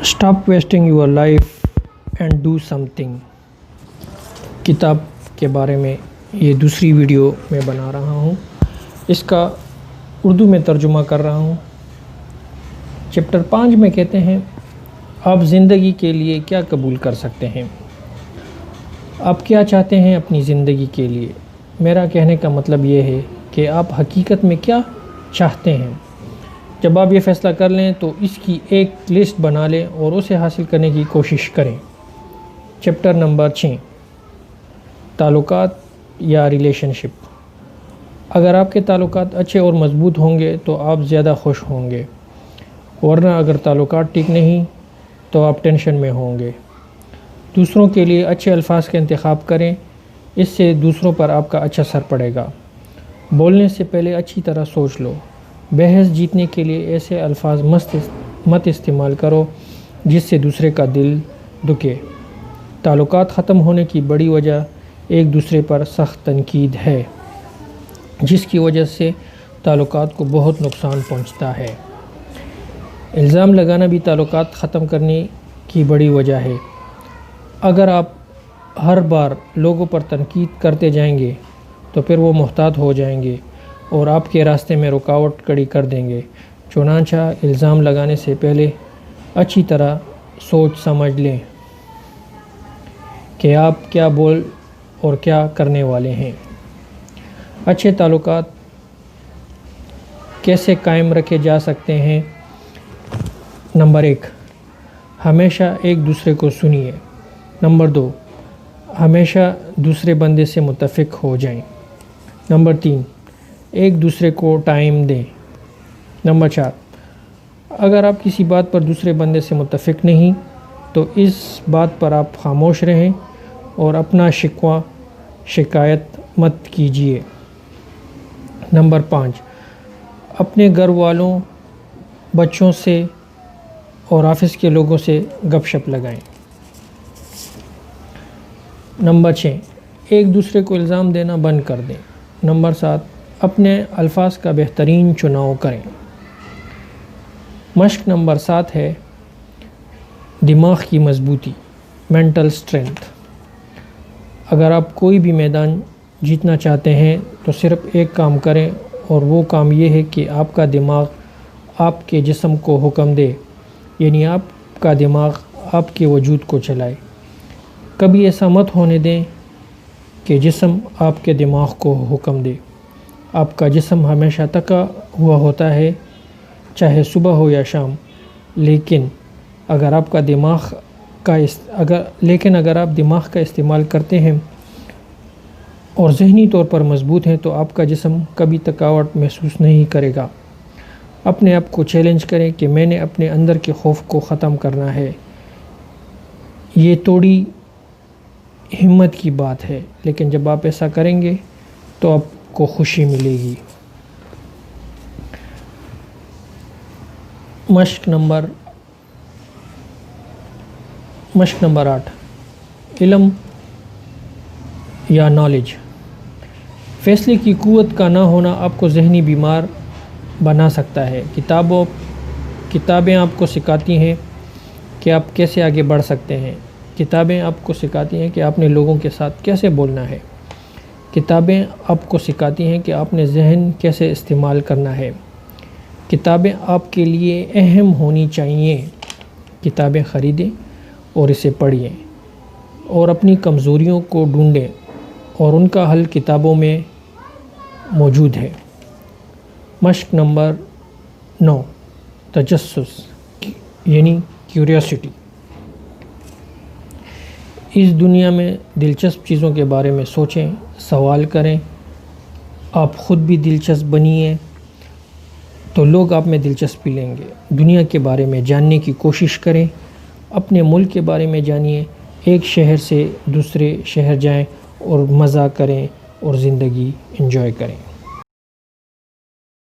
Stop wasting your life and do some thing کتاب کے بارے میں یہ دوسری ویڈیو میں بنا رہا ہوں. اس کا اردو میں ترجمہ کر رہا ہوں. چیپٹر 5 میں کہتے ہیں آپ زندگی کے لیے کیا قبول کر سکتے ہیں. آپ کیا چاہتے ہیں اپنی زندگی کے لیے. میرا کہنے کا مطلب یہ ہے کہ آپ حقیقت میں کیا چاہتے ہیں. جب آپ یہ فیصلہ کر لیں تو اس کی ایک لسٹ بنا لیں اور اسے حاصل کرنے کی کوشش کریں. چیپٹر نمبر 6 تعلقات یا ریلیشن شپ. اگر آپ کے تعلقات اچھے اور مضبوط ہوں گے تو آپ زیادہ خوش ہوں گے، ورنہ اگر تعلقات ٹھیک نہیں تو آپ ٹینشن میں ہوں گے. دوسروں کے لیے اچھے الفاظ کا انتخاب کریں، اس سے دوسروں پر آپ کا اچھا اثر پڑے گا. بولنے سے پہلے اچھی طرح سوچ لو. بحث جیتنے کے لیے ایسے الفاظ مت استعمال کرو جس سے دوسرے کا دل دکھے. تعلقات ختم ہونے کی بڑی وجہ ایک دوسرے پر سخت تنقید ہے، جس کی وجہ سے تعلقات کو بہت نقصان پہنچتا ہے. الزام لگانا بھی تعلقات ختم کرنے کی بڑی وجہ ہے. اگر آپ ہر بار لوگوں پر تنقید کرتے جائیں گے تو پھر وہ محتاط ہو جائیں گے اور آپ کے راستے میں رکاوٹ کھڑی کر دیں گے. چنانچہ الزام لگانے سے پہلے اچھی طرح سوچ سمجھ لیں کہ آپ کیا بول اور کیا کرنے والے ہیں. اچھے تعلقات کیسے قائم رکھے جا سکتے ہیں؟ نمبر 1، ہمیشہ ایک دوسرے کو سنیے. نمبر 2، ہمیشہ دوسرے بندے سے متفق ہو جائیں. نمبر 3، ایک دوسرے کو ٹائم دیں. نمبر 4، اگر آپ کسی بات پر دوسرے بندے سے متفق نہیں تو اس بات پر آپ خاموش رہیں اور اپنا شکوہ شکایت مت کیجیے. نمبر 5، اپنے گھر والوں، بچوں سے اور آفس کے لوگوں سے گپ شپ لگائیں. نمبر 6، ایک دوسرے کو الزام دینا بند کر دیں. نمبر 7، اپنے الفاظ کا بہترین چناؤ کریں. مشق نمبر 7 ہے دماغ کی مضبوطی، مینٹل اسٹرینتھ. اگر آپ کوئی بھی میدان جیتنا چاہتے ہیں تو صرف ایک کام کریں، اور وہ کام یہ ہے کہ آپ کا دماغ آپ کے جسم کو حکم دے، یعنی آپ کا دماغ آپ کے وجود کو چلائے. کبھی ایسا مت ہونے دیں کہ جسم آپ کے دماغ کو حکم دے. آپ کا جسم ہمیشہ تھکا ہوا ہوتا ہے، چاہے صبح ہو یا شام. لیکن اگر آپ دماغ کا استعمال کرتے ہیں اور ذہنی طور پر مضبوط ہیں تو آپ کا جسم کبھی تھکاوٹ محسوس نہیں کرے گا. اپنے آپ کو چیلنج کریں کہ میں نے اپنے اندر کے خوف کو ختم کرنا ہے. یہ تھوڑی ہمت کی بات ہے، لیکن جب آپ ایسا کریں گے تو آپ کو خوشی ملے گی. مشق نمبر 8، علم یا نالج. فیصلے کی قوت کا نہ ہونا آپ کو ذہنی بیمار بنا سکتا ہے. کتابیں آپ کو سکھاتی ہیں کہ آپ کیسے آگے بڑھ سکتے ہیں. کتابیں آپ کو سکھاتی ہیں کہ آپ نے لوگوں کے ساتھ کیسے بولنا ہے. کتابیں آپ کو سکھاتی ہیں کہ آپ نے ذہن کیسے استعمال کرنا ہے. کتابیں آپ کے لیے اہم ہونی چاہیے. کتابیں خریدیں اور اسے پڑھیں اور اپنی کمزوریوں کو ڈھونڈیں، اور ان کا حل کتابوں میں موجود ہے. مشق نمبر 9، تجسس یعنی کیوریوسٹی. اس دنیا میں دلچسپ چیزوں کے بارے میں سوچیں، سوال کریں. آپ خود بھی دلچسپ بنیے تو لوگ آپ میں دلچسپی لیں گے. دنیا کے بارے میں جاننے کی کوشش کریں. اپنے ملک کے بارے میں جانیے. ایک شہر سے دوسرے شہر جائیں اور مزہ کریں اور زندگی انجوائے کریں.